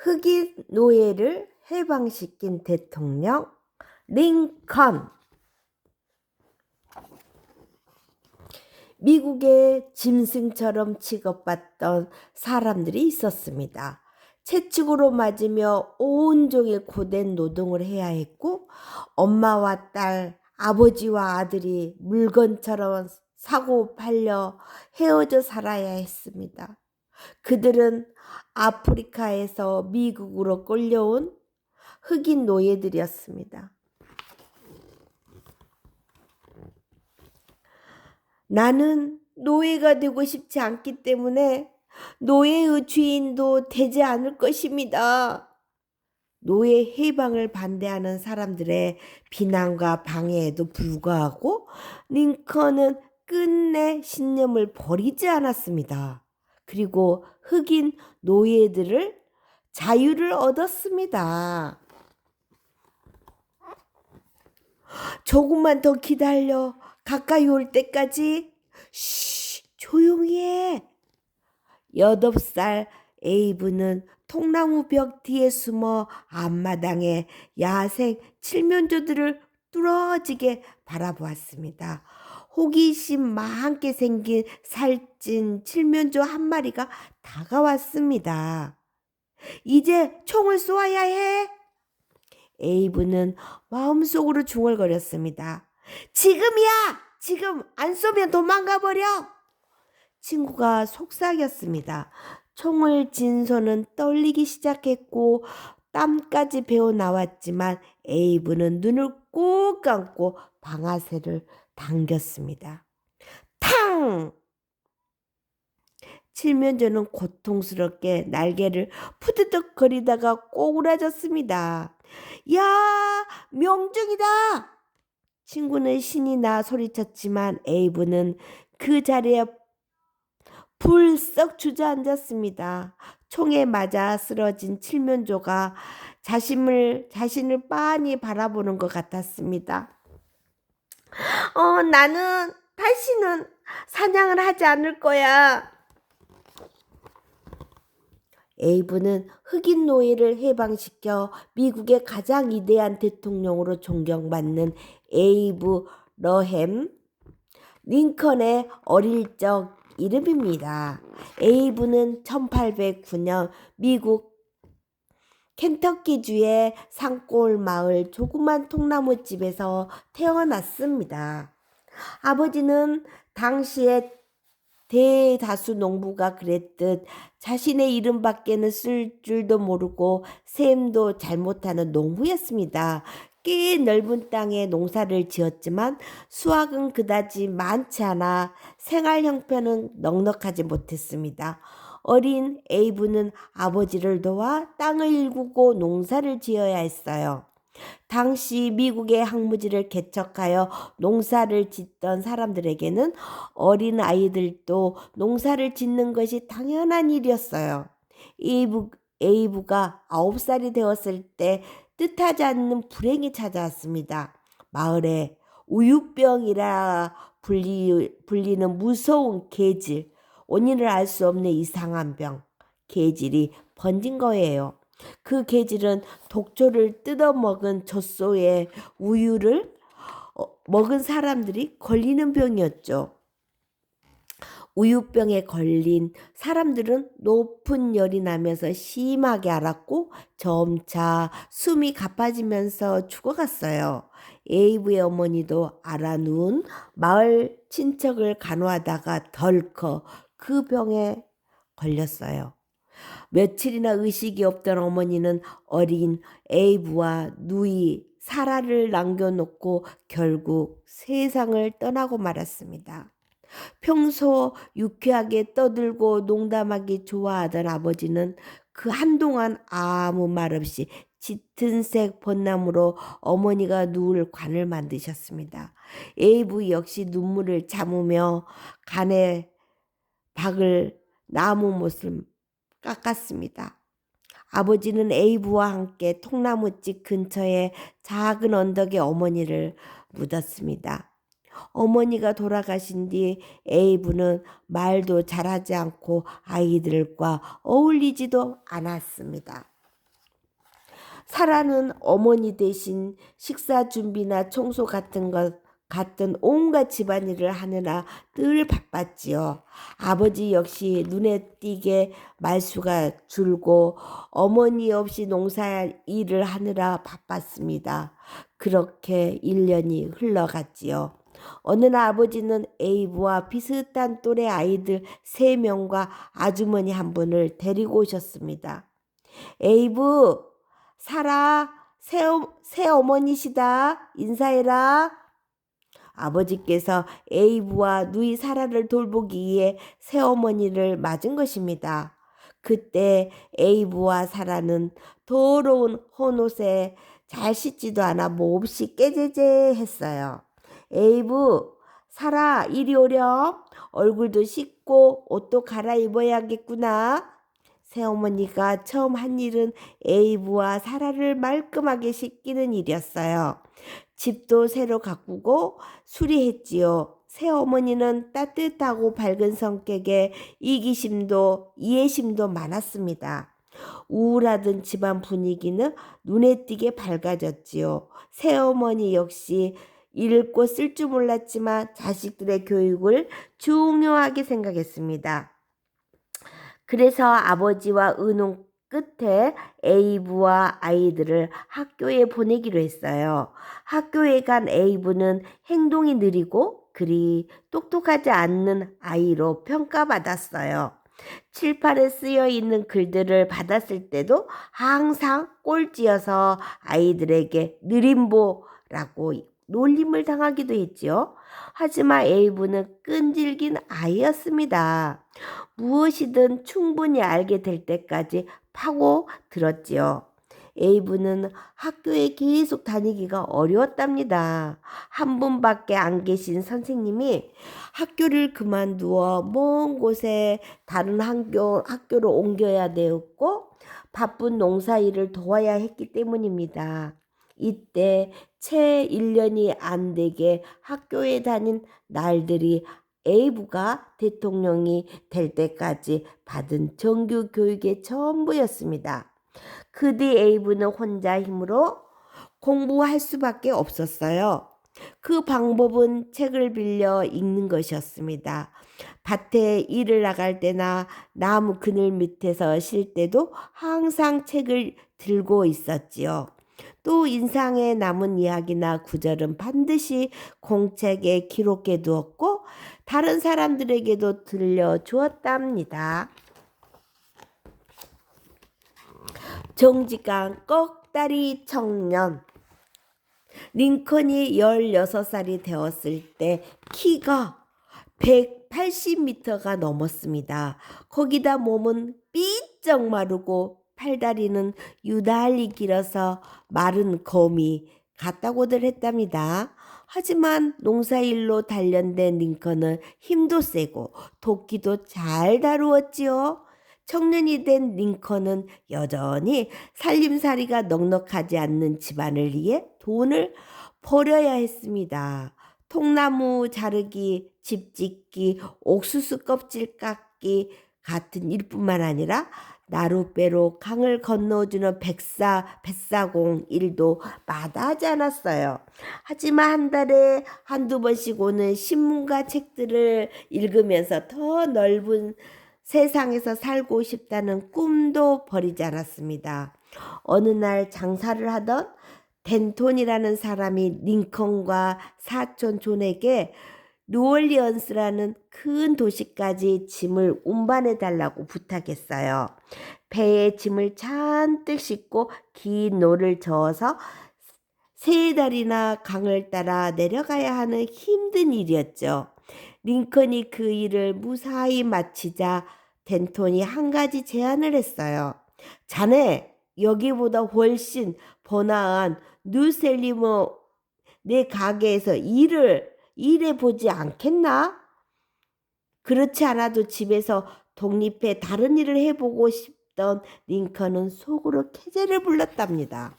흑인 노예를 해방시킨 대통령 링컨. 미국의 짐승처럼 취급받던 사람들이 있었습니다. 채찍으로 맞으며 온종일 고된 노동을 해야 했고, 엄마와 딸, 아버지와 아들이 물건처럼 사고 팔려 헤어져 살아야 했습니다. 그들은 아프리카에서 미국으로 끌려온 흑인 노예들이었습니다. 나는 노예가 되고 싶지 않기 때문에 노예의 주인도 되지 않을 것입니다. 노예 해방을 반대하는 사람들의 비난과 방해에도 불구하고 링컨은 끝내 신념을 버리지 않았습니다. 그리고 흑인 노예들을 자유를 얻었습니다. 조금만 더 기다려. 가까이 올 때까지 조용히 해. 8살 에이브는 통나무 벽 뒤에 숨어 앞마당에 야생 칠면조들을 뚫어지게 바라보았습니다. 호기심 많게 생긴 살찐 칠면조 한 마리가 다가왔습니다. 이제 총을 쏘아야 해. 에이브는 마음속으로 중얼거렸습니다. 지금이야! 지금 안 쏘면 도망가 버려! 친구가 속삭였습니다. 총을 쥔 손은 떨리기 시작했고 땀까지 배어 나왔지만 에이브는 눈을 꼭 감고 방아쇠를 당겼습니다. 탕! 칠면조는 고통스럽게 날개를 푸드득 거리다가 꼬꾸라졌습니다. 야, 명중이다! 친구는 신이 나 소리쳤지만 에이브는 그 자리에 불썩 주저앉았습니다. 총에 맞아 쓰러진 칠면조가 자신을 빤히 바라보는 것 같았습니다. 나는 다시는 사냥을 하지 않을 거야. 에이브는 흑인 노예를 해방시켜 미국의 가장 위대한 대통령으로 존경받는 에이브 러햄 링컨의 어릴 적 이름입니다. 에이브는 1809년 미국 켄터키주의 산골 마을 조그만 통나무집에서 태어났습니다. 아버지는 당시에 대다수 농부가 그랬듯 자신의 이름밖에는 쓸 줄도 모르고 셈도 잘 못하는 농부였습니다. 꽤 넓은 땅에 농사를 지었지만 수확은 그다지 많지 않아 생활 형편은 넉넉하지 못했습니다. 어린 에이브는 아버지를 도와 땅을 일구고 농사를 지어야 했어요. 당시 미국의 항무지를 개척하여 농사를 짓던 사람들에게는 어린 아이들도 농사를 짓는 것이 당연한 일이었어요. 에이브가 9살이 되었을 때 뜻하지 않는 불행이 찾아왔습니다. 마을에 우유병이라 불리는 무서운 계질, 원인을 알 수 없는 이상한 병, 계질이 번진 거예요. 그 계질은 독초를 뜯어먹은 젖소의 우유를 먹은 사람들이 걸리는 병이었죠. 우유병에 걸린 사람들은 높은 열이 나면서 심하게 앓았고 점차 숨이 가빠지면서 죽어갔어요. 에이브의 어머니도 앓아 누운 마을 친척을 간호하다가 덜컥 그 병에 걸렸어요. 며칠이나 의식이 없던 어머니는 어린 에이브와 누이 사라를 남겨놓고 결국 세상을 떠나고 말았습니다. 평소 유쾌하게 떠들고 농담하기 좋아하던 아버지는 그 한동안 아무 말 없이 짙은색 벚나무로 어머니가 누울 관을 만드셨습니다. 에이브 역시 눈물을 참으며 간에 박을 나무 못을 깎았습니다. 아버지는 에이브와 함께 통나무집 근처의 작은 언덕에 어머니를 묻었습니다. 어머니가 돌아가신 뒤 에이브는 말도 잘하지 않고 아이들과 어울리지도 않았습니다. 사라는 어머니 대신 식사 준비나 청소 같은 온갖 집안일을 하느라 늘 바빴지요. 아버지 역시 눈에 띄게 말수가 줄고 어머니 없이 농사 일을 하느라 바빴습니다. 그렇게 1년이 흘러갔지요. 어느 날 아버지는 에이브와 비슷한 또래 아이들 3명과 아주머니 한 분을 데리고 오셨습니다. 에이브, 사라, 새어머니시다. 인사해라. 아버지께서 에이브와 누이 사라를 돌보기 위해 새어머니를 맞은 것입니다. 그때 에이브와 사라는 더러운 헌옷에 잘 씻지도 않아 몹시 깨재재했어요. 에이브, 사라, 이리 오렴. 얼굴도 씻고 옷도 갈아입어야겠구나. 새어머니가 처음 한 일은 에이브와 사라를 말끔하게 씻기는 일이었어요. 집도 새로 가꾸고 수리했지요. 새어머니는 따뜻하고 밝은 성격에 이기심도 이해심도 많았습니다. 우울하던 집안 분위기는 눈에 띄게 밝아졌지요. 새어머니 역시 읽고 쓸 줄 몰랐지만 자식들의 교육을 중요하게 생각했습니다. 그래서 아버지와 의논 끝에 에이브와 아이들을 학교에 보내기로 했어요. 학교에 간 에이브는 행동이 느리고 그리 똑똑하지 않는 아이로 평가받았어요. 칠판에 쓰여 있는 글들을 받았을 때도 항상 꼴찌여서 아이들에게 느림보라고 놀림을 당하기도 했지요. 하지만 에이브는 끈질긴 아이였습니다. 무엇이든 충분히 알게 될 때까지 파고 들었지요. 에이브는 학교에 계속 다니기가 어려웠답니다. 한 분밖에 안 계신 선생님이 학교를 그만두어 먼 곳에 다른 학교로 옮겨야 되었고 바쁜 농사일을 도와야 했기 때문입니다. 이때 채 1년이 안 되게 학교에 다닌 날들이 에이브가 대통령이 될 때까지 받은 정규 교육의 전부였습니다. 그 뒤 에이브는 혼자 힘으로 공부할 수밖에 없었어요. 그 방법은 책을 빌려 읽는 것이었습니다. 밭에 일을 나갈 때나 나무 그늘 밑에서 쉴 때도 항상 책을 들고 있었지요. 또 인상에 남은 이야기나 구절은 반드시 공책에 기록해 두었고 다른 사람들에게도 들려주었답니다. 정직한 꺽다리 청년. 링컨이 16살이 되었을 때 키가 180m가 넘었습니다. 거기다 몸은 삐쩍 마르고 팔다리는 유달리 길어서 마른 거미 같다고들 했답니다. 하지만 농사일로 단련된 링컨은 힘도 세고 도끼도 잘 다루었지요. 청년이 된 링컨은 여전히 살림살이가 넉넉하지 않는 집안을 위해 돈을 벌여야 했습니다. 통나무 자르기, 집 짓기, 옥수수 껍질 깎기 같은 일뿐만 아니라 나룻배로 강을 건너주는 뱃사공 일도 마다하지 않았어요. 하지만 한 달에 한두 번씩 오는 신문과 책들을 읽으면서 더 넓은 세상에서 살고 싶다는 꿈도 버리지 않았습니다. 어느 날 장사를 하던 덴톤이라는 사람이 링컨과 사촌 존에게 뉴올리언스라는 큰 도시까지 짐을 운반해 달라고 부탁했어요. 배에 짐을 잔뜩 싣고 긴 노를 저어서 3달이나 강을 따라 내려가야 하는 힘든 일이었죠. 링컨이 그 일을 무사히 마치자 덴톤이 한 가지 제안을 했어요. 자네, 여기보다 훨씬 번화한 뉴셀리모 내 가게에서 일해보지 않겠나? 그렇지 않아도 집에서 독립해 다른 일을 해보고 싶던 링컨은 속으로 캐제를 불렀답니다.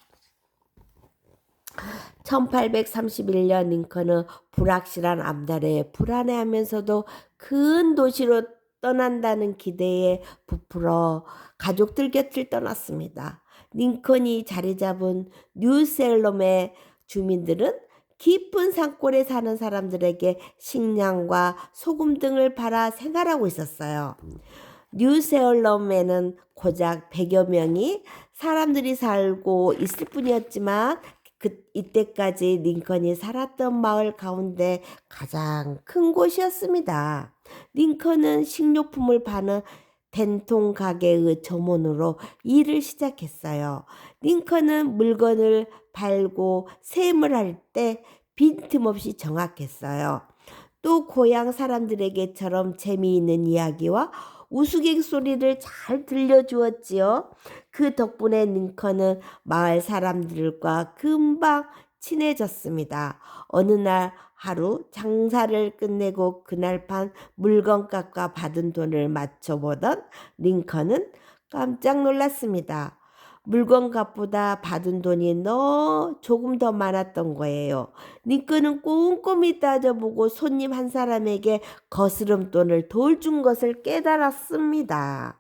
1831년 링컨은 불확실한 앞날에 불안해하면서도 큰 도시로 떠난다는 기대에 부풀어 가족들 곁을 떠났습니다. 링컨이 자리 잡은 뉴셀롬의 주민들은 깊은 산골에 사는 사람들에게 식량과 소금 등을 팔아 생활하고 있었어요. 뉴세얼럼에는 고작 100여 명이 사람들이 살고 있을 뿐이었지만 이때까지 링컨이 살았던 마을 가운데 가장 큰 곳이었습니다. 링컨은 식료품을 파는 된통 가게의 점원으로 일을 시작했어요. 링컨은 물건을 팔고 세임을 할 때 빈틈없이 정확했어요. 또 고향 사람들에게처럼 재미있는 이야기와 우스갯소리를 잘 들려주었지요. 그 덕분에 링컨은 마을 사람들과 금방 친해졌습니다. 어느 날 하루 장사를 끝내고 그날 판 물건값과 받은 돈을 맞춰보던 링컨은 깜짝 놀랐습니다. 물건값보다 받은 돈이 조금 더 많았던 거예요. 링컨은 꼼꼼히 따져보고 손님 한 사람에게 거스름돈을 덜 준 것을 깨달았습니다.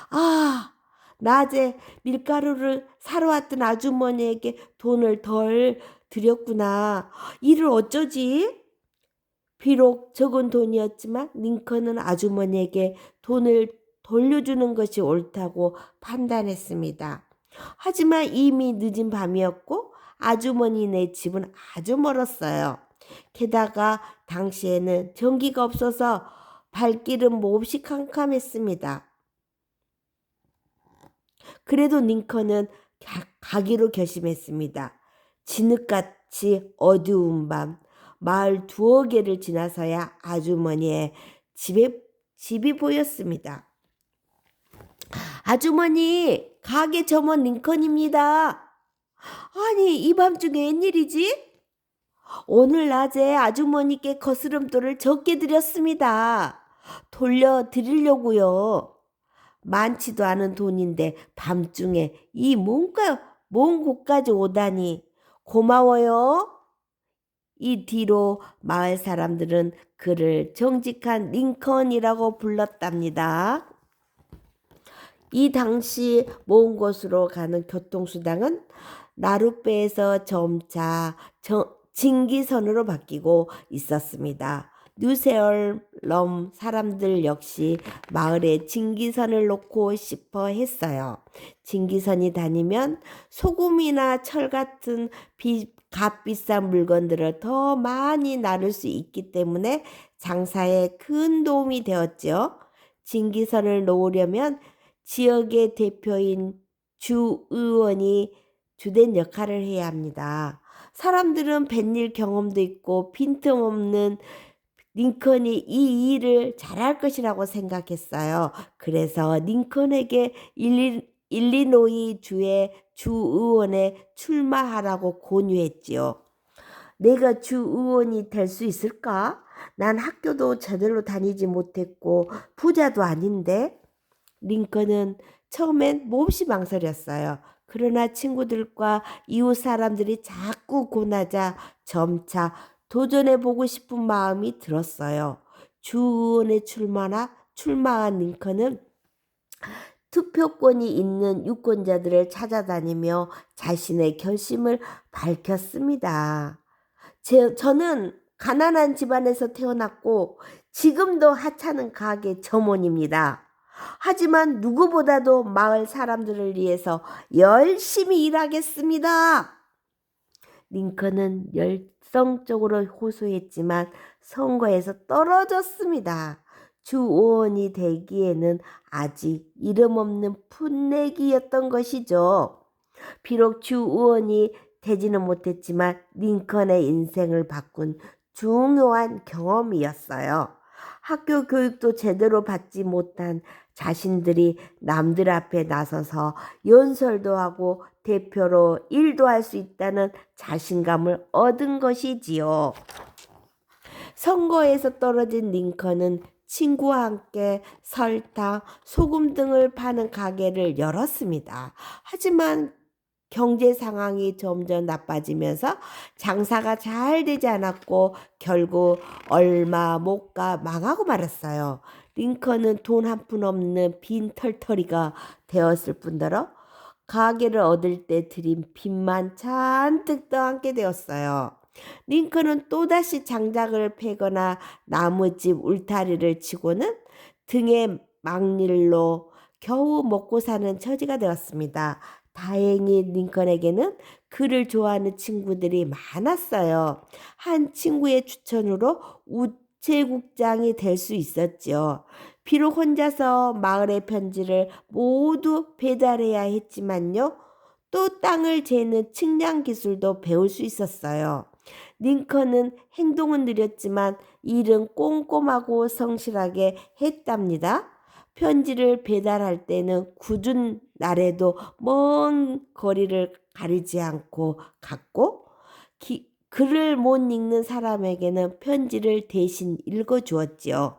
아, 낮에 밀가루를 사러 왔던 아주머니에게 돈을 덜 드렸구나. 이를 어쩌지? 비록 적은 돈이었지만 링컨은 아주머니에게 돈을 돌려주는 것이 옳다고 판단했습니다. 하지만 이미 늦은 밤이었고 아주머니네 집은 아주 멀었어요. 게다가 당시에는 전기가 없어서 발길은 몹시 캄캄했습니다. 그래도 링컨은 가기로 결심했습니다. 진흙같이 어두운 밤, 마을 두어 개를 지나서야 아주머니의 집이 보였습니다. 아주머니, 가게 점원 링컨입니다. 아니, 이 밤중에 웬일이지? 오늘 낮에 아주머니께 거스름돈을 적게 드렸습니다. 돌려드리려고요. 많지도 않은 돈인데 밤중에 이 먼 곳까지 오다니 고마워요. 이 뒤로 마을 사람들은 그를 정직한 링컨이라고 불렀답니다. 이 당시 먼 곳으로 가는 교통수단은 나룻배에서 점차 증기선으로 바뀌고 있었습니다. 뉴세얼럼 사람들 역시 마을에 증기선을 놓고 싶어 했어요. 증기선이 다니면 소금이나 철 같은 값비싼 물건들을 더 많이 나눌 수 있기 때문에 장사에 큰 도움이 되었죠. 증기선을 놓으려면 지역의 대표인 주의원이 주된 역할을 해야 합니다. 사람들은 뱃일 경험도 있고 빈틈없는 링컨이 이 일을 잘할 것이라고 생각했어요. 그래서 링컨에게 일리노이 주의 주의원에 출마하라고 권유했지요. 내가 주의원이 될 수 있을까? 난 학교도 제대로 다니지 못했고 부자도 아닌데. 링컨은 처음엔 몹시 망설였어요. 그러나 친구들과 이웃 사람들이 자꾸 권하자 점차 도전해보고 싶은 마음이 들었어요. 주의원에 출마한 링컨은 투표권이 있는 유권자들을 찾아다니며 자신의 결심을 밝혔습니다. 저는 가난한 집안에서 태어났고 지금도 하찮은 가게 점원입니다. 하지만 누구보다도 마을 사람들을 위해서 열심히 일하겠습니다. 링컨은 열성적으로 호소했지만 선거에서 떨어졌습니다. 주의원이 되기에는 아직 이름 없는 풋내기였던 것이죠. 비록 주의원이 되지는 못했지만 링컨의 인생을 바꾼 중요한 경험이었어요. 학교 교육도 제대로 받지 못한 자신들이 남들 앞에 나서서 연설도 하고 대표로 일도 할 수 있다는 자신감을 얻은 것이지요. 선거에서 떨어진 링컨은 친구와 함께 설탕, 소금 등을 파는 가게를 열었습니다. 하지만 경제 상황이 점점 나빠지면서 장사가 잘 되지 않았고 결국 얼마 못 가 망하고 말았어요. 링컨은 돈 한 푼 없는 빈 털터리가 되었을 뿐더러 가게를 얻을 때 들인 빚만 잔뜩 떠안게 되었어요. 링컨은 또다시 장작을 패거나 나무집 울타리를 치고는 등에 막릴로 겨우 먹고 사는 처지가 되었습니다. 다행히 링컨에게는 그를 좋아하는 친구들이 많았어요. 한 친구의 추천으로 우체국장이 될 수 있었지요. 비록 혼자서 마을의 편지를 모두 배달해야 했지만요. 또 땅을 재는 측량 기술도 배울 수 있었어요. 링컨은 행동은 느렸지만 일은 꼼꼼하고 성실하게 했답니다. 편지를 배달할 때는 굳은 날에도 먼 거리를 가리지 않고 갔고, 글을 못 읽는 사람에게는 편지를 대신 읽어주었지요.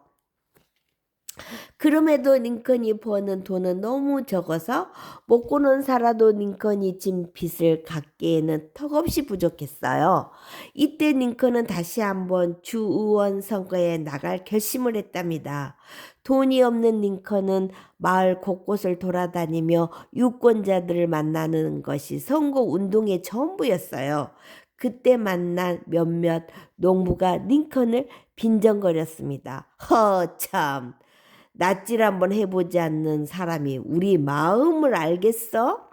그럼에도 링컨이 버는 돈은 너무 적어서 먹고는 살아도 링컨이 진 빚을 갚기에는 턱없이 부족했어요. 이때 링컨은 다시 한번 주의원 선거에 나갈 결심을 했답니다. 돈이 없는 링컨은 마을 곳곳을 돌아다니며 유권자들을 만나는 것이 선거 운동의 전부였어요. 그때 만난 몇몇 농부가 링컨을 빈정거렸습니다. 허참! 낯질 한번 해보지 않는 사람이 우리 마음을 알겠어?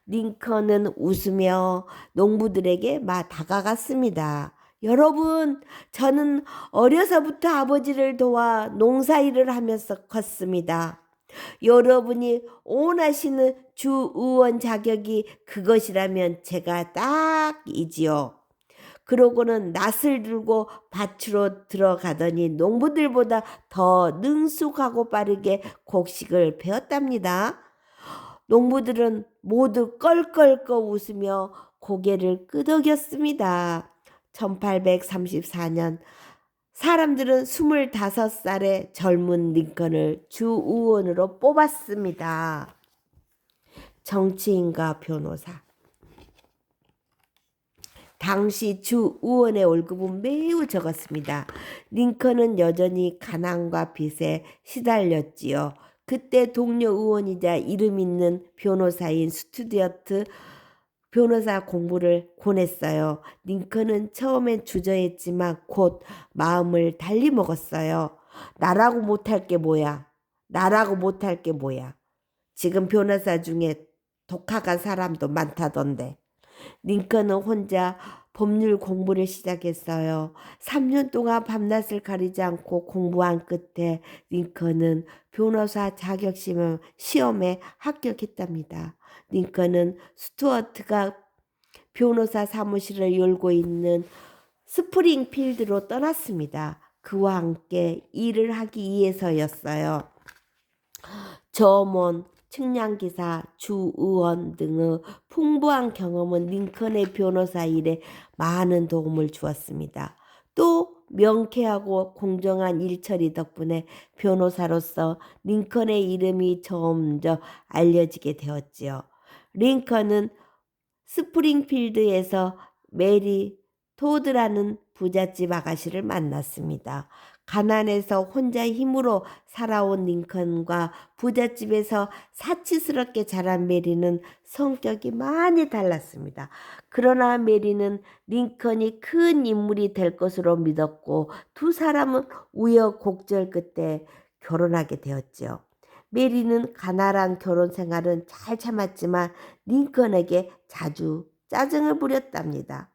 링컨은 웃으며 농부들에게 다가갔습니다. 여러분, 저는 어려서부터 아버지를 도와 농사일을 하면서 컸습니다. 여러분이 원하시는 주의원 자격이 그것이라면 제가 딱이지요. 그러고는 낫을 들고 밭으로 들어가더니 농부들보다 더 능숙하고 빠르게 곡식을 베었답니다. 농부들은 모두 껄껄껄 웃으며 고개를 끄덕였습니다. 1834년 사람들은 25살의 젊은 링컨을 주의원으로 뽑았습니다. 정치인과 변호사. 당시 주 의원의 월급은 매우 적었습니다. 링컨은 여전히 가난과 빚에 시달렸지요. 그때 동료 의원이자 이름 있는 변호사인 스튜디어트 변호사 공부를 권했어요. 링컨은 처음엔 주저했지만 곧 마음을 달리 먹었어요. 나라고 못할 게 뭐야? 나라고 못할 게 뭐야? 지금 변호사 중에 독학한 사람도 많다던데. 링컨은 혼자 법률 공부를 시작했어요. 3년 동안 밤낮을 가리지 않고 공부한 끝에 링컨은 변호사 시험에 합격했답니다. 링컨은 스튜어트가 변호사 사무실을 열고 있는 스프링필드로 떠났습니다. 그와 함께 일을 하기 위해서였어요. 점원, 측량기사, 주의원 등의 풍부한 경험은 링컨의 변호사 일에 많은 도움을 주었습니다. 또 명쾌하고 공정한 일처리 덕분에 변호사로서 링컨의 이름이 점점 알려지게 되었지요. 링컨은 스프링필드에서 메리 토드라는 부잣집 아가씨를 만났습니다. 가난해서 혼자 힘으로 살아온 링컨과 부잣집에서 사치스럽게 자란 메리는 성격이 많이 달랐습니다. 그러나 메리는 링컨이 큰 인물이 될 것으로 믿었고 두 사람은 우여곡절 끝에 결혼하게 되었죠. 메리는 가난한 결혼 생활은 잘 참았지만 링컨에게 자주 짜증을 부렸답니다.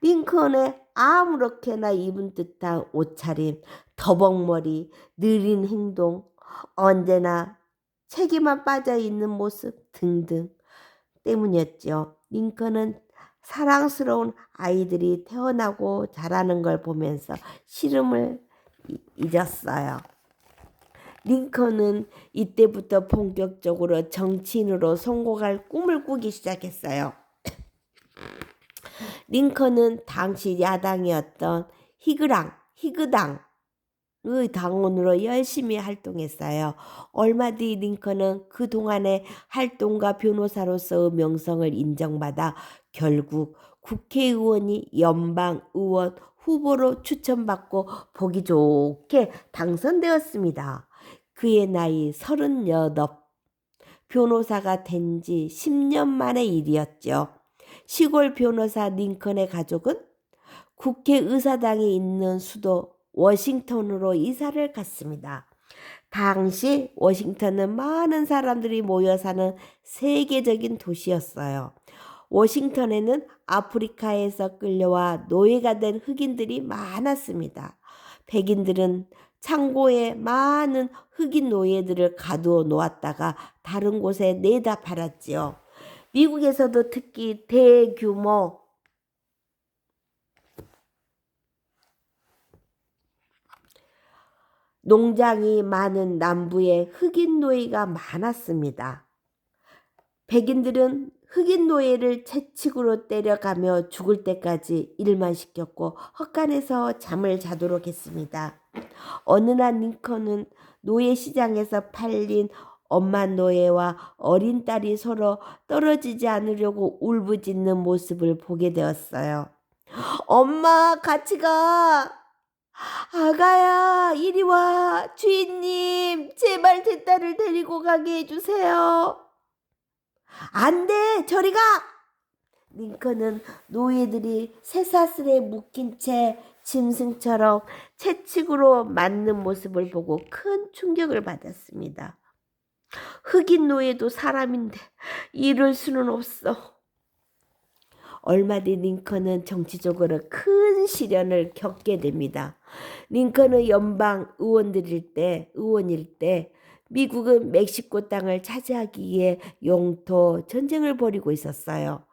링컨의 아무렇게나 입은 듯한 옷차림, 더벅머리, 느린 행동, 언제나 책에만 빠져있는 모습 등등 때문이었죠. 링컨은 사랑스러운 아이들이 태어나고 자라는 걸 보면서 시름을 잊었어요. 링컨은 이때부터 본격적으로 정치인으로 성공할 꿈을 꾸기 시작했어요. 링컨은 당시 야당이었던 히그당의 당원으로 열심히 활동했어요. 얼마 뒤 링컨은 그동안의 활동과 변호사로서의 명성을 인정받아 결국 국회의원이 연방의원 후보로 추천받고 보기 좋게 당선되었습니다. 그의 나이 38. 변호사가 된 지 10년 만의 일이었죠. 시골 변호사 링컨의 가족은 국회의사당이 있는 수도 워싱턴으로 이사를 갔습니다. 당시 워싱턴은 많은 사람들이 모여 사는 세계적인 도시였어요. 워싱턴에는 아프리카에서 끌려와 노예가 된 흑인들이 많았습니다. 백인들은 창고에 많은 흑인 노예들을 가두어 놓았다가 다른 곳에 내다 팔았지요. 미국에서도 특히 대규모 농장이 많은 남부에 흑인 노예가 많았습니다. 백인들은 흑인 노예를 채찍으로 때려가며 죽을 때까지 일만 시켰고 헛간에서 잠을 자도록 했습니다. 어느 날 링컨은 노예 시장에서 팔린 엄마 노예와 어린 딸이 서로 떨어지지 않으려고 울부짖는 모습을 보게 되었어요. 엄마, 같이 가! 아가야, 이리 와! 주인님, 제발 제 딸을 데리고 가게 해주세요. 안 돼! 저리 가! 링컨은 노예들이 쇠사슬에 묶인 채 짐승처럼 채찍으로 맞는 모습을 보고 큰 충격을 받았습니다. 흑인 노예도 사람인데 이럴 수는 없어. 얼마 뒤 링컨은 정치적으로 큰 시련을 겪게 됩니다. 링컨은 연방 의원일 때 미국은 멕시코 땅을 차지하기 위해 영토 전쟁을 벌이고 있었어요.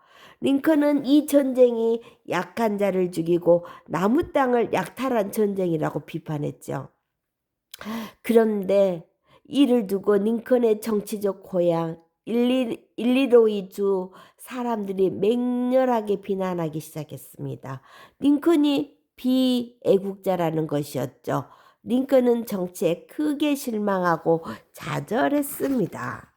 링컨은 이 전쟁이 약한 자를 죽이고 남의 땅을 약탈한 전쟁이라고 비판했죠. 그런데 이를 두고 링컨의 정치적 고향 일리노이주 사람들이 맹렬하게 비난하기 시작했습니다. 링컨이 비애국자라는 것이었죠. 링컨은 정치에 크게 실망하고 좌절했습니다.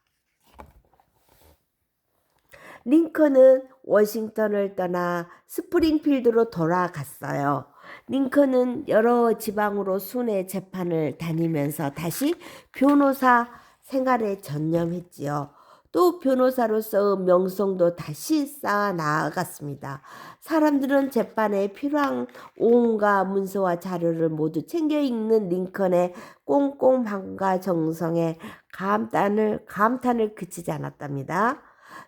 링컨은 워싱턴을 떠나 스프링필드로 돌아갔어요. 링컨은 여러 지방으로 순회 재판을 다니면서 다시 변호사 생활에 전념했지요. 또 변호사로서 명성도 다시 쌓아 나아갔습니다. 사람들은 재판에 필요한 온갖 문서와 자료를 모두 챙겨 읽는 링컨의 꼼꼼함과 정성에 감탄을 그치지 않았답니다.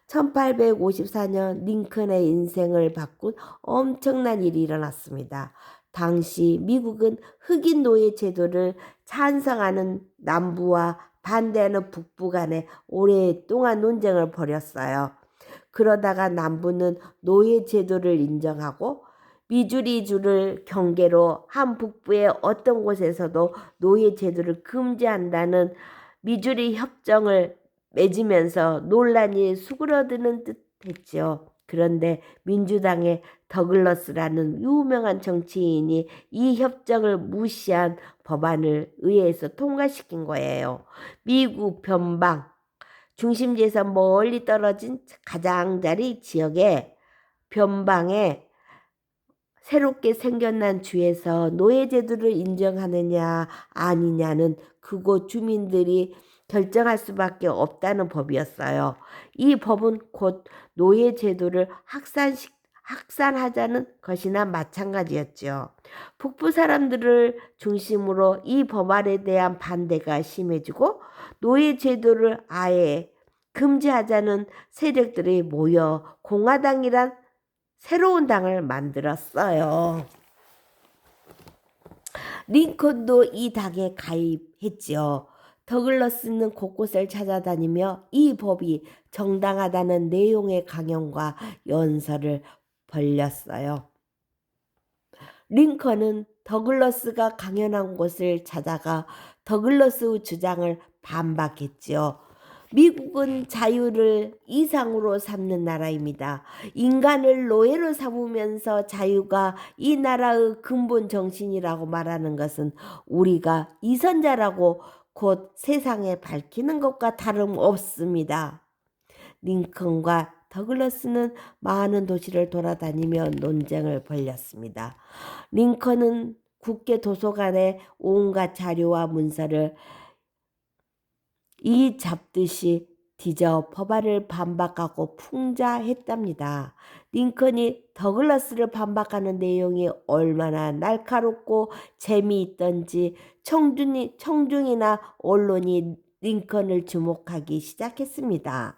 1854년 링컨의 인생을 바꾼 엄청난 일이 일어났습니다. 당시 미국은 흑인 노예 제도를 찬성하는 남부와 반대하는 북부 간에 오랫동안 논쟁을 벌였어요. 그러다가 남부는 노예 제도를 인정하고 미주리주를 경계로 한 북부의 어떤 곳에서도 노예 제도를 금지한다는 미주리 협정을 맺으면서 논란이 수그러드는 듯 했지요. 그런데 민주당의 더글러스라는 유명한 정치인이 이 협정을 무시한 법안을 의회에서 통과시킨 거예요. 미국 변방 중심지에서 멀리 떨어진 가장자리 지역의 변방에 새롭게 생겨난 주에서 노예제도를 인정하느냐 아니냐는 그곳 주민들이 결정할 수밖에 없다는 법이었어요. 이 법은 곧 노예제도를 확산하자는 것이나 마찬가지였죠. 북부 사람들을 중심으로 이 법안에 대한 반대가 심해지고 노예제도를 아예 금지하자는 세력들이 모여 공화당이란 새로운 당을 만들었어요. 링컨도 이 당에 가입했지요. 더글러스는 곳곳을 찾아다니며 이 법이 정당하다는 내용의 강연과 연설을 벌였어요. 링컨은 더글러스가 강연한 곳을 찾아가 더글러스 주장을 반박했지요. 미국은 자유를 이상으로 삼는 나라입니다. 인간을 노예로 삼으면서 자유가 이 나라의 근본 정신이라고 말하는 것은 우리가 이선자라고 곧 세상에 밝히는 것과 다름없습니다. 링컨과 더글러스는 많은 도시를 돌아다니며 논쟁을 벌였습니다. 링컨은 국회 도서관에 온갖 자료와 문서를 이 잡듯이 뒤져 법안을 반박하고 풍자했답니다. 링컨이 더글라스를 반박하는 내용이 얼마나 날카롭고 재미있던지 청중이나 언론이 링컨을 주목하기 시작했습니다.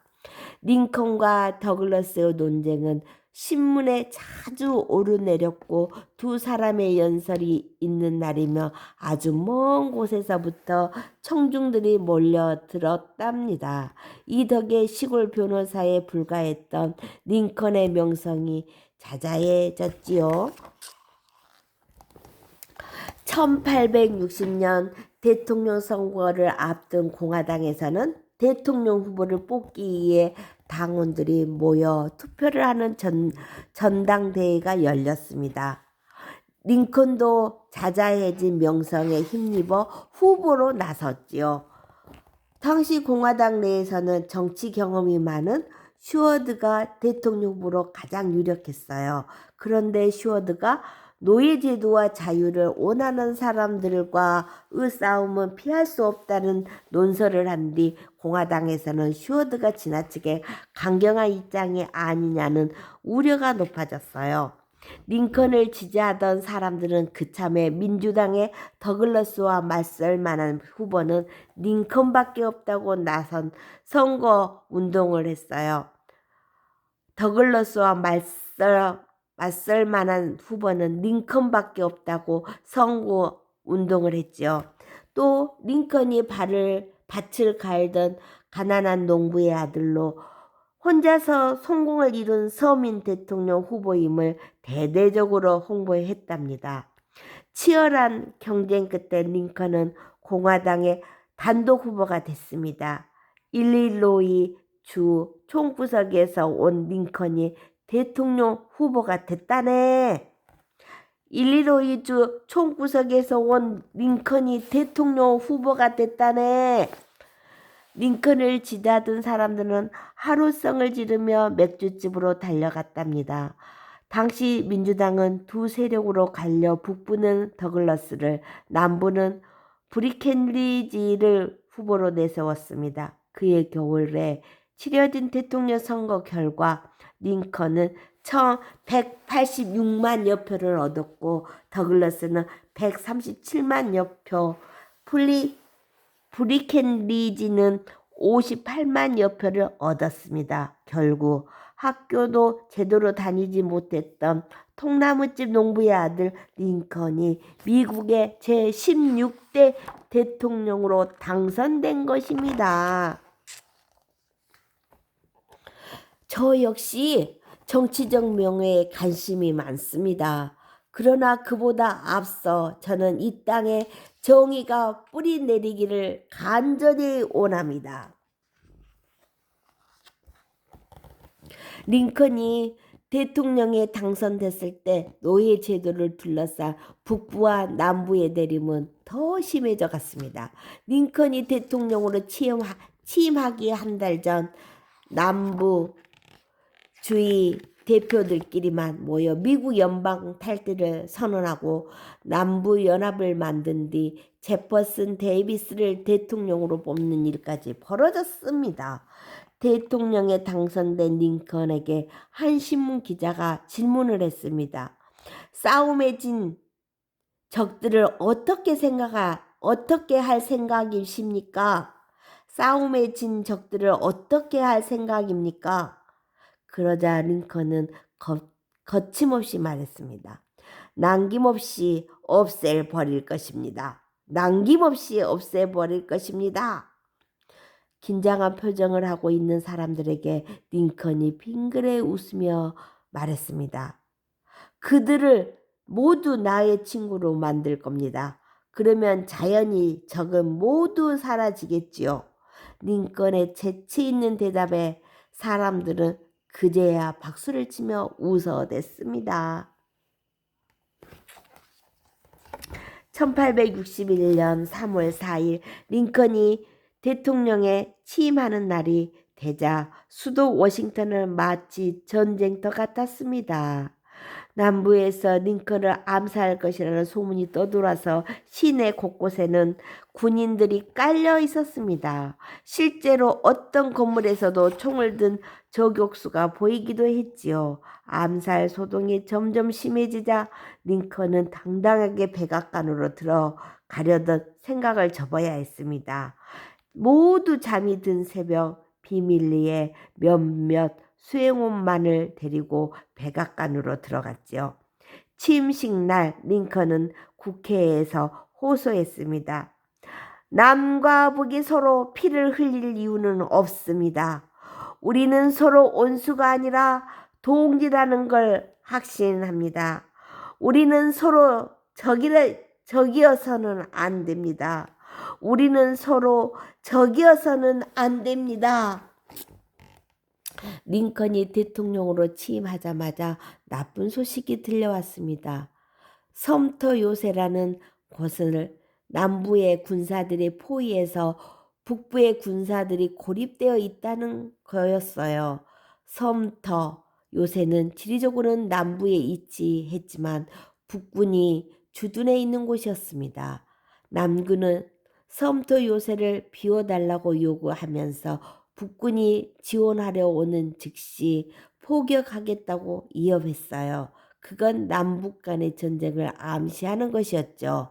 링컨과 더글라스의 논쟁은 신문에 자주 오르내렸고 두 사람의 연설이 있는 날이며 아주 먼 곳에서부터 청중들이 몰려들었답니다. 이 덕에 시골 변호사에 불과했던 링컨의 명성이 자자해졌지요. 1860년 대통령 선거를 앞둔 공화당에서는 대통령 후보를 뽑기 위해 당원들이 모여 투표를 하는 전당대회가 열렸습니다. 링컨도 자자해진 명성에 힘입어 후보로 나섰지요. 당시 공화당 내에서는 정치 경험이 많은 슈워드가 대통령 후보로 가장 유력했어요. 그런데 슈워드가 노예제도와 자유를 원하는 사람들과의 싸움은 피할 수 없다는 논설을 한 뒤 공화당에서는 슈워드가 지나치게 강경한 입장이 아니냐는 우려가 높아졌어요. 링컨을 지지하던 사람들은 그참에 민주당의 더글라스와 맞설 만한 후보는 링컨밖에 없다고 나선 선거 운동을 했어요. 더글라스와 맞설 만한 후보는 링컨밖에 없다고 선거 운동을 했죠. 또 링컨이 밭을 갈던 가난한 농부의 아들로 혼자서 성공을 이룬 서민 대통령 후보임을 대대적으로 홍보했답니다. 치열한 경쟁 끝에 링컨은 공화당의 단독 후보가 됐습니다. 일리노이 주 총구석에서 온 링컨이 대통령 후보가 됐다네. 일리노이 주 총구석에서 온 링컨이 대통령 후보가 됐다네. 링컨을 지지하던 사람들은 하루성을 지르며 맥주집으로 달려갔답니다. 당시 민주당은 두 세력으로 갈려 북부는 더글라스를, 남부는 브리켄리지를 후보로 내세웠습니다. 그해 겨울에 치러진 대통령 선거 결과 링컨은 186만여 표를 얻었고 더글라스는 137만여 표, 브리켄리지는 58만여 표를 얻었습니다. 결국 학교도 제대로 다니지 못했던 통나무집 농부의 아들 링컨이 미국의 제16대 대통령으로 당선된 것입니다. 저 역시 정치적 명예에 관심이 많습니다. 그러나 그보다 앞서 저는 이 땅에 정의가 뿌리 내리기를 간절히 원합니다. 링컨이 대통령에 당선됐을 때 노예 제도를 둘러싼 북부와 남부의 대립은 더 심해져 갔습니다. 링컨이 대통령으로 취임하기 한 달 전 남부주의 대표들끼리만 모여 미국 연방 탈퇴를 선언하고 남부 연합을 만든 뒤 제퍼슨 데이비스를 대통령으로 뽑는 일까지 벌어졌습니다. 대통령에 당선된 링컨에게 한 신문 기자가 질문을 했습니다. 싸움에 진 적들을 어떻게 할 생각이십니까? 싸움에 진 적들을 어떻게 할 생각입니까? 그러자 링컨은 거침없이 말했습니다. 남김없이 없애버릴 것입니다. 남김없이 없애버릴 것입니다. 긴장한 표정을 하고 있는 사람들에게 링컨이 빙그레 웃으며 말했습니다. 그들을 모두 나의 친구로 만들 겁니다. 그러면 자연히 적은 모두 사라지겠지요. 링컨의 재치 있는 대답에 사람들은 그제야 박수를 치며 웃어댔습니다. 1861년 3월 4일 링컨이 대통령에 취임하는 날이 되자 수도 워싱턴은 마치 전쟁터 같았습니다. 남부에서 링컨을 암살할 것이라는 소문이 떠돌아서 시내 곳곳에는 군인들이 깔려 있었습니다. 실제로 어떤 건물에서도 총을 든 저격수가 보이기도 했지요. 암살 소동이 점점 심해지자 링컨은 당당하게 백악관으로 들어가려던 생각을 접어야 했습니다. 모두 잠이 든 새벽, 비밀리에 몇몇 수행원만을 데리고 백악관으로 들어갔지요. 취임식 날 링컨은 국회에서 호소했습니다. 남과 북이 서로 피를 흘릴 이유는 없습니다. 우리는 서로 온수가 아니라 동지라는 걸 확신합니다. 우리는 서로 적이어서는 안 됩니다. 우리는 서로 적이어서는 안 됩니다. 링컨이 대통령으로 취임하자마자 나쁜 소식이 들려왔습니다. 섬터 요새라는 곳을 남부의 군사들의 포위에서 북부의 군사들이 고립되어 있다는 거였어요. 섬터 요새는 지리적으로는 남부에 위치했지만 북군이 주둔해 있는 곳이었습니다. 남군은 섬터 요새를 비워달라고 요구하면서 북군이 지원하려 오는 즉시 포격하겠다고 위협했어요. 그건 남북 간의 전쟁을 암시하는 것이었죠.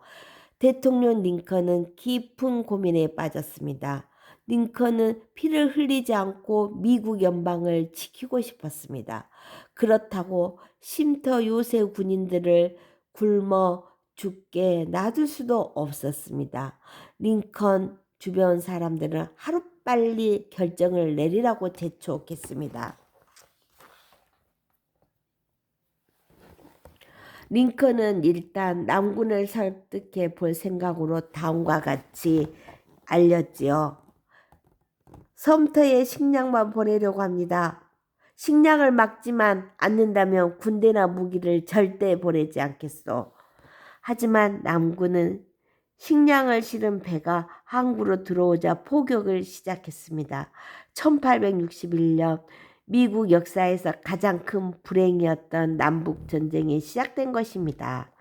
대통령 링컨은 깊은 고민에 빠졌습니다. 링컨은 피를 흘리지 않고 미국 연방을 지키고 싶었습니다. 그렇다고 쉼터 요새 군인들을 굶어 죽게 놔둘 수도 없었습니다. 링컨 주변 사람들은 하루빨리 결정을 내리라고 재촉했습니다. 링컨은 일단 남군을 설득해 볼 생각으로 다음과 같이 알렸지요. 섬터에 식량만 보내려고 합니다. 식량을 막지만 않는다면 군대나 무기를 절대 보내지 않겠소. 하지만 남군은 식량을 실은 배가 항구로 들어오자 포격을 시작했습니다. 1861년 미국 역사에서 가장 큰 불행이었던 남북전쟁이 시작된 것입니다.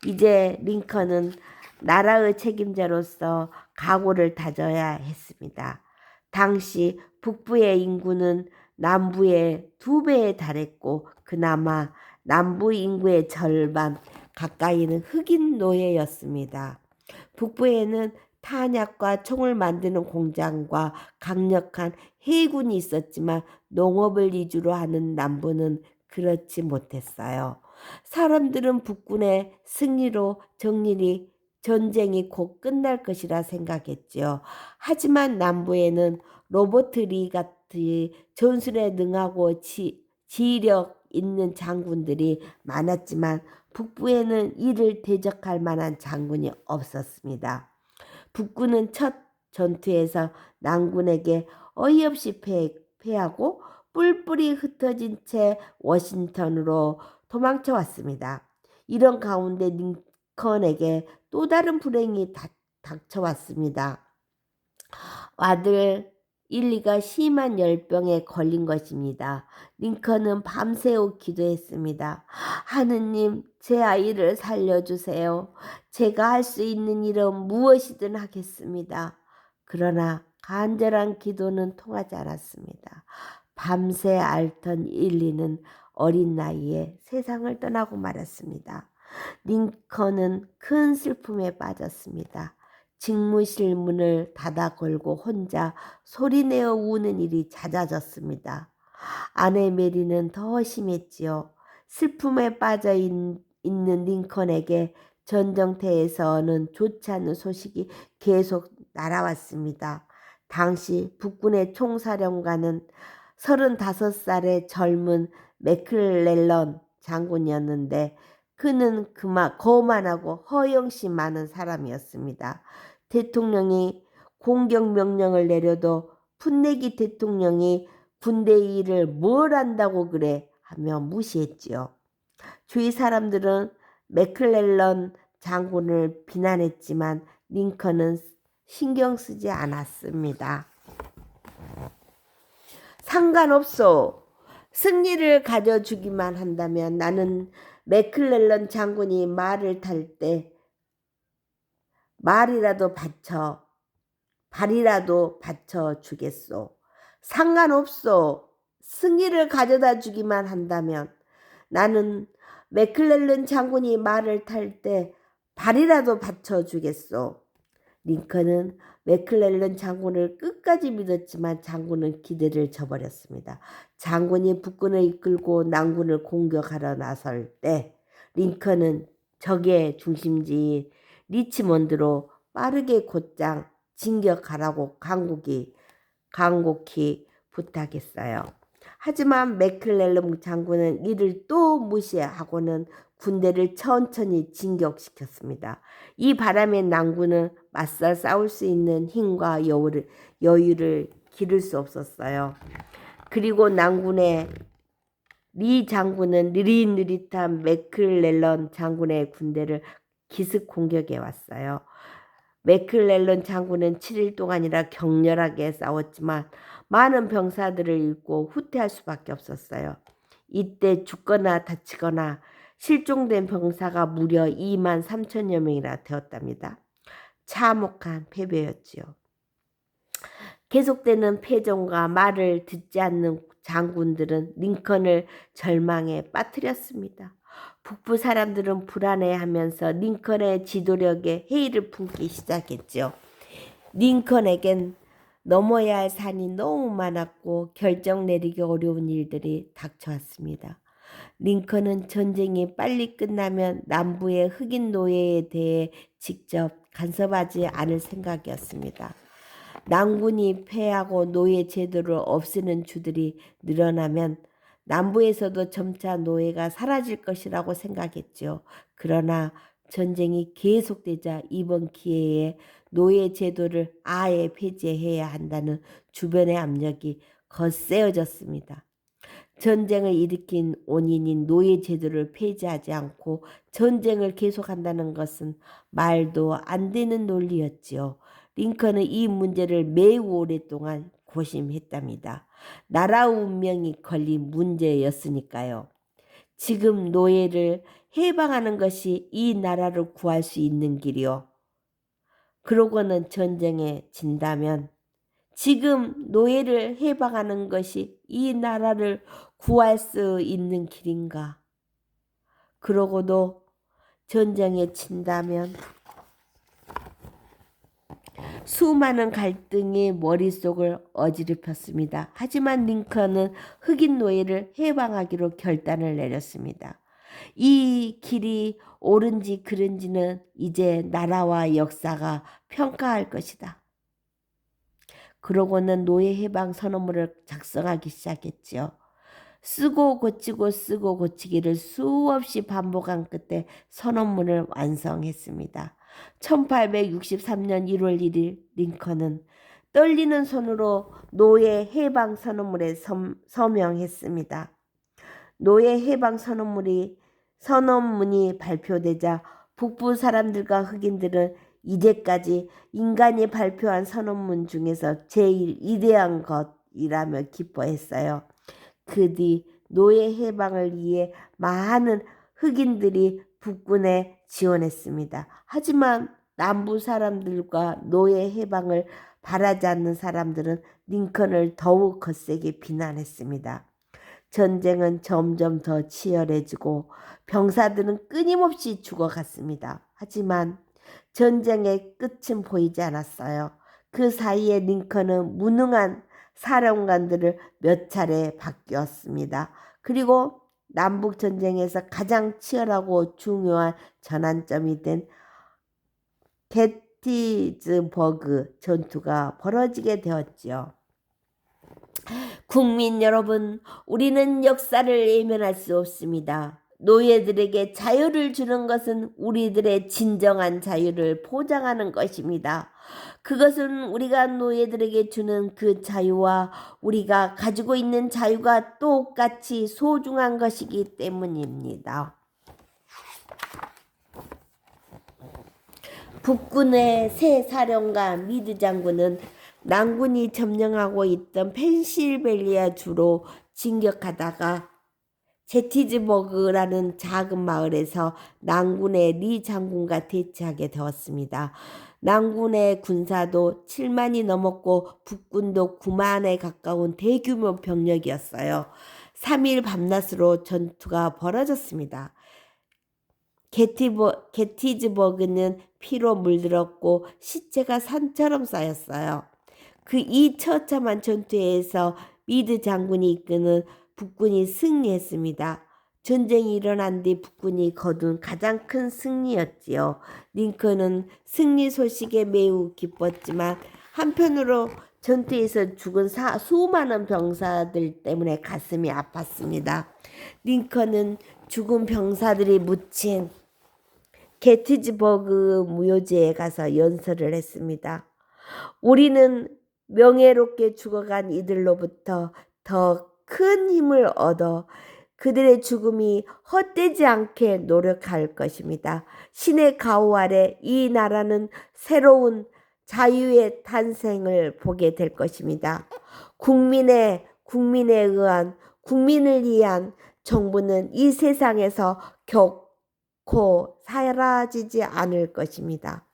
이제 링컨은 나라의 책임자로서 각오를 다져야 했습니다. 당시 북부의 인구는 남부의 2배에 달했고 그나마 남부 인구의 절반 가까이는 흑인 노예였습니다. 북부에는 탄약과 총을 만드는 공장과 강력한 해군이 있었지만 농업을 위주로 하는 남부는 그렇지 못했어요. 사람들은 북군의 승리로 전쟁이 곧 끝날 것이라 생각했지요. 하지만 남부에는 로버트 리 같이 전술에 능하고 지휘력 있는 장군들이 많았지만 북부에는 이를 대적할 만한 장군이 없었습니다. 북군은 첫 전투에서 남군에게 어이없이 패하고 뿔뿔이 흩어진 채 워싱턴으로 도망쳐 왔습니다. 이런 가운데 링컨에게 또 다른 불행이 닥쳐왔습니다. 아들 일리가 심한 열병에 걸린 것입니다. 링컨은 밤새워 기도했습니다. 하느님, 제 아이를 살려주세요. 제가 할 수 있는 일은 무엇이든 하겠습니다. 그러나 간절한 기도는 통하지 않았습니다. 밤새 앓던 일리는 어린 나이에 세상을 떠나고 말았습니다. 링컨은 큰 슬픔에 빠졌습니다. 직무실 문을 닫아 걸고 혼자 소리내어 우는 일이 잦아졌습니다. 아내 메리는 더 심했지요. 슬픔에 빠져 있는 링컨에게 전쟁터에서는 좋지 않은 소식이 계속 날아왔습니다. 당시 북군의 총사령관은 35살의 젊은 맥클렐런 장군이었는데 그는 거만하고 허영심 많은 사람이었습니다. 대통령이 공격 명령을 내려도 풋내기 대통령이 군대 일을 뭘 안다고 그래 하며 무시했지요. 주위 사람들은 맥클렐런 장군을 비난했지만 링컨은 신경 쓰지 않았습니다. 상관없소. 승리를 가져주기만 한다면 나는 맥클렐런 장군이 말을 탈 때 발이라도 받쳐 주겠소. 상관없소. 승리를 가져다 주기만 한다면 나는 맥클렐런 장군이 말을 탈 때 발이라도 받쳐 주겠소. 링컨은 맥클렐런 장군을 끝까지 믿었지만 장군은 기대를 저버렸습니다. 장군이 북군을 이끌고 남군을 공격하러 나설 때 링컨은 적의 중심지인 리치몬드로 빠르게 곧장 진격하라고 간곡히 부탁했어요. 하지만 맥클렐런 장군은 이를 또 무시하고는 군대를 천천히 진격시켰습니다. 이 바람에 남군은 맞서 싸울 수 있는 힘과 여유를 기를 수 없었어요. 그리고 남군의 리 장군은 느릿느릿한 맥클렐런 장군의 군대를 기습 공격해 왔어요. 맥클렐런 장군은 7일 동안이라 격렬하게 싸웠지만 많은 병사들을 잃고 후퇴할 수밖에 없었어요. 이때 죽거나 다치거나 실종된 병사가 무려 2만 3천여 명이나 되었답니다. 참혹한 패배였지요. 계속되는 패전과 말을 듣지 않는 장군들은 링컨을 절망에 빠뜨렸습니다. 북부 사람들은 불안해하면서 링컨의 지도력에 회의를 품기 시작했죠. 링컨에겐 넘어야 할 산이 너무 많았고 결정 내리기 어려운 일들이 닥쳐왔습니다. 링컨은 전쟁이 빨리 끝나면 남부의 흑인 노예에 대해 직접 간섭하지 않을 생각이었습니다. 남군이 패하고 노예 제도를 없애는 주들이 늘어나면 남부에서도 점차 노예가 사라질 것이라고 생각했죠. 그러나 전쟁이 계속되자 이번 기회에 노예 제도를 아예 폐지해야 한다는 주변의 압력이 거세어졌습니다. 전쟁을 일으킨 원인인 노예 제도를 폐지하지 않고 전쟁을 계속한다는 것은 말도 안 되는 논리였지요. 링컨은 이 문제를 매우 오랫동안 고심했답니다. 나라 운명이 걸린 문제였으니까요. 지금 노예를 해방하는 것이 이 나라를 구할 수 있는 길이요. 그러고는 전쟁에 진다면 지금 노예를 해방하는 것이 이 나라를 구할 수 있는 길인가? 그러고도 전쟁에 진다면 수많은 갈등이 머릿속을 어지럽혔습니다. 하지만 링컨은 흑인 노예를 해방하기로 결단을 내렸습니다. 이 길이 옳은지 그른지는 이제 나라와 역사가 평가할 것이다. 그러고는 노예 해방 선언문을 작성하기 시작했죠. 쓰고 고치기를 수없이 반복한 끝에 선언문을 완성했습니다. 1863년 1월 1일 링컨은 떨리는 손으로 노예 해방 선언문에 서명했습니다. 노예 해방 선언문이 발표되자 북부 사람들과 흑인들은 이제까지 인간이 발표한 선언문 중에서 제일 위대한 것이라며 기뻐했어요. 그 뒤 노예 해방을 위해 많은 흑인들이 북군에 지원했습니다. 하지만 남부 사람들과 노예 해방을 바라지 않는 사람들은 링컨을 더욱 거세게 비난했습니다. 전쟁은 점점 더 치열해지고 병사들은 끊임없이 죽어갔습니다. 하지만 전쟁의 끝은 보이지 않았어요. 그 사이에 링컨은 무능한 사령관들을 몇 차례 바뀌었습니다. 그리고 남북전쟁에서 가장 치열하고 중요한 전환점이 된 게티즈버그 전투가 벌어지게 되었지요. 국민 여러분, 우리는 역사를 외면할 수 없습니다. 노예들에게 자유를 주는 것은 우리들의 진정한 자유를 보장하는 것입니다. 그것은 우리가 노예들에게 주는 그 자유와 우리가 가지고 있는 자유가 똑같이 소중한 것이기 때문입니다. 북군의 새 사령관 미드 장군은 남군이 점령하고 있던 펜실베니아 주로 진격하다가 제티즈버그라는 작은 마을에서 남군의 리 장군과 대치하게 되었습니다. 남군의 군사도 7만이 넘었고 북군도 9만에 가까운 대규모 병력이었어요. 3일 밤낮으로 전투가 벌어졌습니다. 게티즈버그는 피로 물들었고 시체가 산처럼 쌓였어요. 그 이 처참한 전투에서 미드 장군이 이끄는 북군이 승리했습니다. 전쟁이 일어난 뒤 북군이 거둔 가장 큰 승리였지요. 링컨은 승리 소식에 매우 기뻤지만 한편으로 전투에서 죽은 수많은 병사들 때문에 가슴이 아팠습니다. 링컨은 죽은 병사들이 묻힌 게티즈버그 무효지에 가서 연설을 했습니다. 우리는 명예롭게 죽어간 이들로부터 더 큰 힘을 얻어 그들의 죽음이 헛되지 않게 노력할 것입니다. 신의 가호 아래 이 나라는 새로운 자유의 탄생을 보게 될 것입니다. 국민을 위한 정부는 이 세상에서 결코 사라지지 않을 것입니다.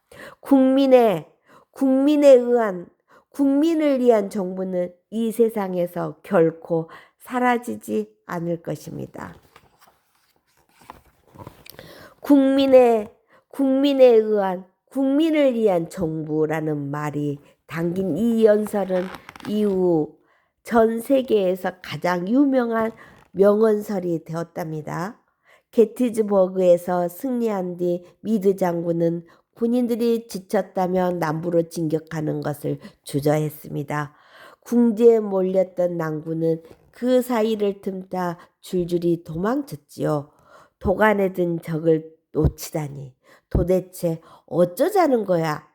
국민을 위한 정부는 이 세상에서 결코 사라지지 않을 것입니다. 국민을 위한 정부라는 말이 담긴 이 연설은 이후 전 세계에서 가장 유명한 명언설이 되었답니다. 게티즈버그에서 승리한 뒤 미드 장군은 군인들이 지쳤다며 남부로 진격하는 것을 주저했습니다. 궁지에 몰렸던 남군은 그 사이를 틈타 줄줄이 도망쳤지요. 도간에 든 적을 놓치다니 도대체 어쩌자는 거야.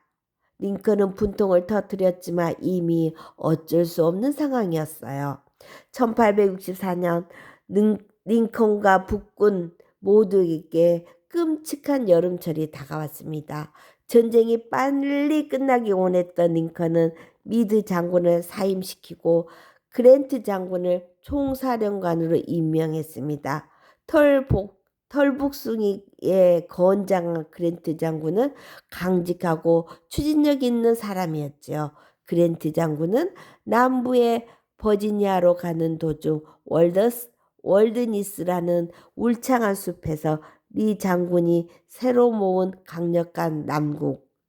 링컨은 분통을 터뜨렸지만 이미 어쩔 수 없는 상황이었어요. 1864년 링컨과 북군 모두에게 끔찍한 여름철이 다가왔습니다. 전쟁이 빨리 끝나기 원했던 링컨은 미드 장군을 사임시키고 그랜트 장군을 총사령관으로 임명했습니다. 털북숭이의 건장한 그랜트 장군은 강직하고 추진력 있는 사람이었죠. 그랜트 장군은 남부의 버지니아로 가는 도중 월드니스라는 울창한 숲에서 리 장군이 새로 모은 강력한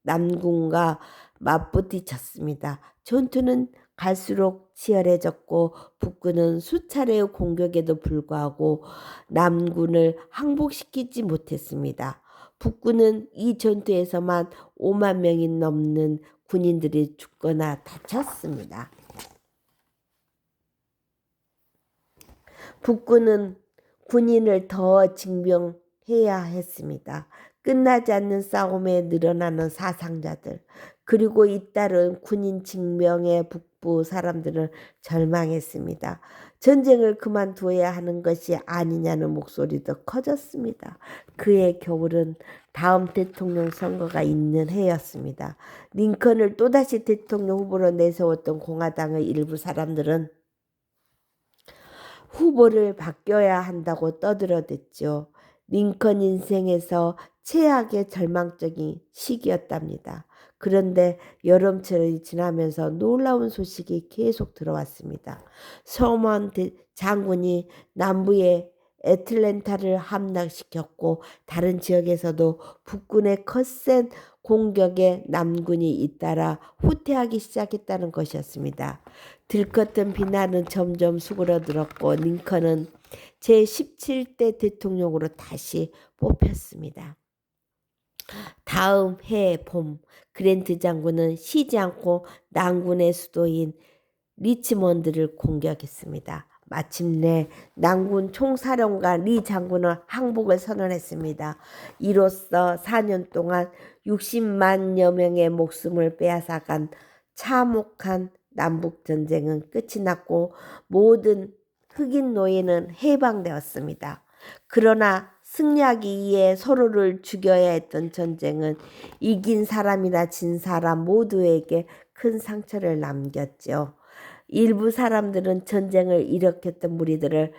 남군과 맞부딪혔습니다. 전투는 갈수록 치열해졌고 북군은 수차례의 공격에도 불구하고 남군을 항복시키지 못했습니다. 북군은 이 전투에서만 5만 명이 넘는 군인들이 죽거나 다쳤습니다. 북군은 군인을 더 징병해야 했습니다. 끝나지 않는 싸움에 늘어나는 사상자들, 그리고 잇따른 군인 징병에 북부 사람들은 절망했습니다. 전쟁을 그만두어야 하는 것이 아니냐는 목소리도 커졌습니다. 그의 겨울은 다음 대통령 선거가 있는 해였습니다. 링컨을 또다시 대통령 후보로 내세웠던 공화당의 일부 사람들은 후보를 바뀌어야 한다고 떠들어댔죠. 링컨 인생에서 최악의 절망적인 시기였답니다. 그런데 여름철이 지나면서 놀라운 소식이 계속 들어왔습니다. 서먼 장군이 남부의 애틀랜타를 함락시켰고 다른 지역에서도 북군의 거센 공격에 남군이 잇따라 후퇴하기 시작했다는 것이었습니다. 들떴던 비난은 점점 수그러들었고 링컨은 제17대 대통령으로 다시 뽑혔습니다. 다음 해 봄 그랜트 장군은 쉬지 않고 남군의 수도인 리치먼드를 공격했습니다. 마침내 남군 총사령관 리 장군은 항복을 선언했습니다. 이로써 4년 동안 60만여 명의 목숨을 빼앗아간 참혹한 남북전쟁은 끝이 났고 모든 흑인 노예는 해방되었습니다. 그러나 승리하기 위해 서로를 죽여야 했던 전쟁은 이긴 사람이나 진 사람 모두에게 큰 상처를 남겼죠. 일부 사람들은 전쟁을 일으켰던 무리들을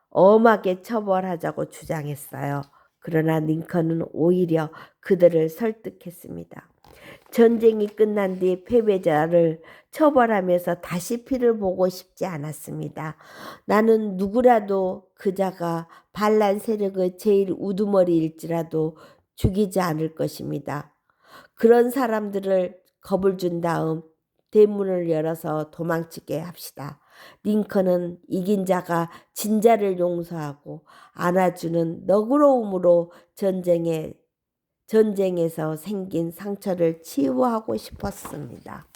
엄하게 처벌하자고 주장했어요. 그러나 링컨은 오히려 그들을 설득했습니다. 전쟁이 끝난 뒤 패배자를 처벌하면서 다시 피를 보고 싶지 않았습니다. 나는 누구라도 그자가 반란 세력의 제일 우두머리일지라도 죽이지 않을 것입니다. 그런 사람들을 겁을 준 다음 대문을 열어서 도망치게 합시다. 링컨은 이긴 자가 진 자를 용서하고 안아주는 너그러움으로 전쟁에서 생긴 상처를 치유하고 싶었습니다.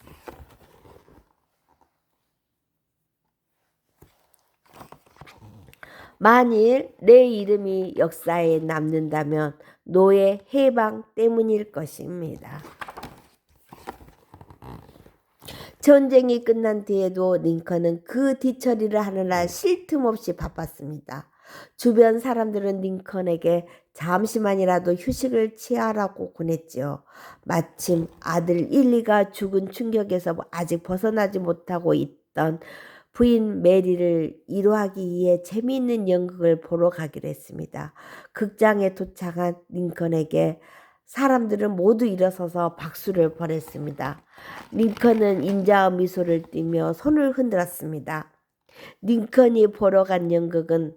만일 내 이름이 역사에 남는다면 노예 해방 때문일 것입니다. 전쟁이 끝난 뒤에도 링컨은 그 뒤처리를 하느라 쉴 틈 없이 바빴습니다. 주변 사람들은 링컨에게 잠시만이라도 휴식을 취하라고 권했지요. 마침 아들 일리가 죽은 충격에서 아직 벗어나지 못하고 있던 부인 메리를 위로하기 위해 재미있는 연극을 보러 가기로 했습니다. 극장에 도착한 링컨에게 사람들은 모두 일어서서 박수를 보냈습니다. 링컨은 인자의 미소를 띠며 손을 흔들었습니다. 링컨이 보러 간 연극은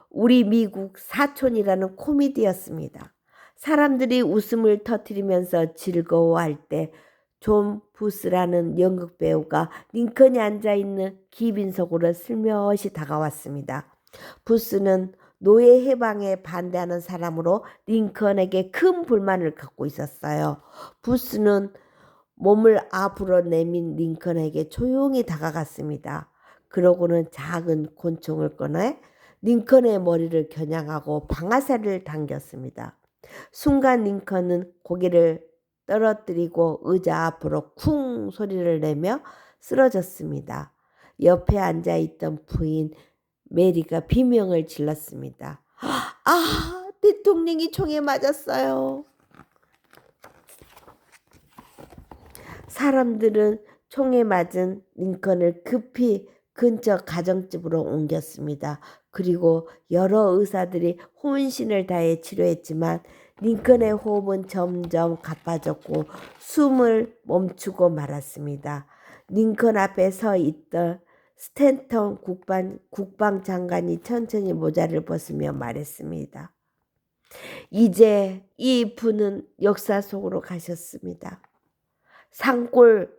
우리 미국 사촌이라는 코미디였습니다. 사람들이 웃음을 터뜨리면서 즐거워할 때 존 부스라는 연극 배우가 링컨이 앉아있는 기빈석으로 슬며시 다가왔습니다. 부스는 노예 해방에 반대하는 사람으로 링컨에게 큰 불만을 갖고 있었어요. 부스는 몸을 앞으로 내민 링컨에게 조용히 다가갔습니다. 그러고는 작은 권총을 꺼내 링컨의 머리를 겨냥하고 방아쇠를 당겼습니다. 순간 링컨은 고개를 떨어뜨리고 의자 앞으로 쿵 소리를 내며 쓰러졌습니다. 옆에 앉아있던 부인 메리가 비명을 질렀습니다. 아, 대통령이 총에 맞았어요. 사람들은 총에 맞은 링컨을 급히 근처 가정집으로 옮겼습니다. 그리고 여러 의사들이 혼신을 다해 치료했지만 링컨의 호흡은 점점 가빠졌고 숨을 멈추고 말았습니다. 링컨 앞에 서 있던 스탠턴 국방장관이 천천히 모자를 벗으며 말했습니다. 이제 이 분은 역사 속으로 가셨습니다. 산골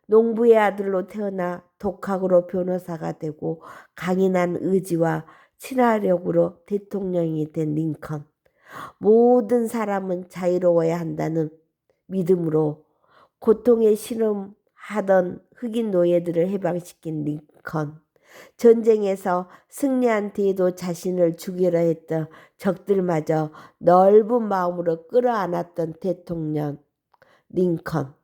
농부의 아들로 태어나 독학으로 변호사가 되고 강인한 의지와 친화력으로 대통령이 된 링컨. 모든 사람은 자유로워야 한다는 믿음으로 고통에 신음하던 흑인 노예들을 해방시킨 링컨. 전쟁에서 승리한 뒤에도 자신을 죽이려 했던 적들마저 넓은 마음으로 끌어안았던 대통령 링컨.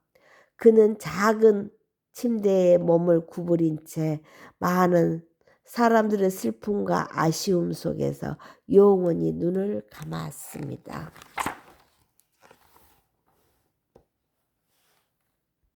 그는 작은 침대에 몸을 구부린 채 많은 사람들의 슬픔과 아쉬움 속에서 영원히 눈을 감았습니다.